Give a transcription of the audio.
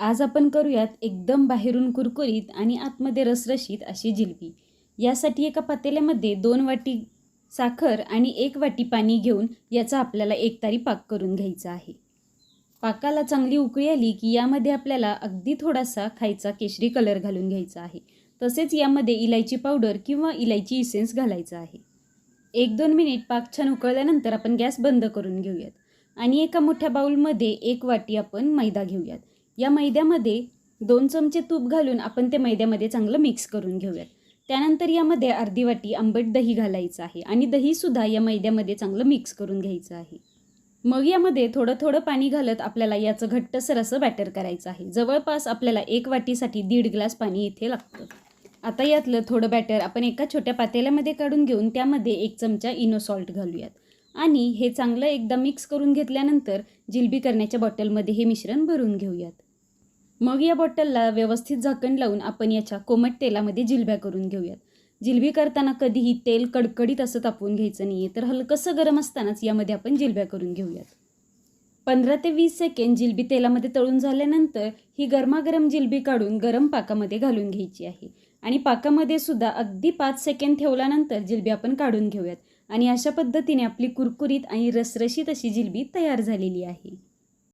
आज आपण करूयात एकदम बाहेरून कुरकुरीत आणि आतमध्ये रसरशीत अशी जिलबी. यासाठी एका पातेल्यामध्ये 2 वाटी साखर आणि 1 वाटी पाणी घेऊन याचा आपल्याला 1 तारी पाक करून घ्यायचा आहे. पाकाला चांगली उकळी आली की यामध्ये आपल्याला अगदी थोडासा खायचा केशरी कलर घालून घ्यायचा आहे. तसेच यामध्ये इलायची पावडर किंवा इलायची इसेन्स घालायचा आहे. 1-2 मिनिट पाक छान उकळल्यानंतर आपण गॅस बंद करून घेऊयात आणि एका मोठ्या बाउलमध्ये 1 वाटी आपण मैदा घेऊयात. या मैद्यामध्ये 2 चमचे तूप घालून आपण ते मैद्यामध्ये चांगलं मिक्स करून घेऊयात. त्यानंतर यामध्ये अर्धी वाटी आंबट दही घालायचं आहे आणि दहीसुद्धा या मैद्यामध्ये चांगलं मिक्स करून घ्यायचं आहे. मग यामध्ये थोडं थोडं पाणी घालत आपल्याला याचं घट्टसर असं बॅटर करायचं आहे. जवळपास आपल्याला 1 वाटीसाठी 1.5 ग्लास पाणी इथे लागतं. आता यातलं थोडं बॅटर आपण एका छोट्या पातेल्यामध्ये काढून घेऊन त्यामध्ये 1 चमचा इनो सॉल्ट घालूयात आणि हे चांगलं एकदा मिक्स करून घेतल्यानंतर जिलबी करण्याच्या बॉटलमध्ये हे मिश्रण भरून घेऊयात. मग या बॉटलला व्यवस्थित झाकण लावून आपण याच्या कोमट तेलामध्ये जिलब्या करून घेऊयात. जिलबी करताना कधीही तेल कडकडीत असं तापवून घ्यायचं नाही आहे, तर हलकंसं गरम असतानाच यामध्ये आपण जिलब्या करून घेऊयात. 15 ते 20 सेकंद जिलबी तेलामध्ये तळून झाल्यानंतर ही गरमागरम जिलबी काढून गरम पाकामध्ये घालून घ्यायची आहे आणि पाकामध्ये सुद्धा अगदी 5 सेकंद ठेवल्यानंतर जिलबी आपण काढून घेऊयात आणि अशा पद्धतीने आपली कुरकुरीत आणि रसरशीत अशी जिलबी तयार झालेली आहे.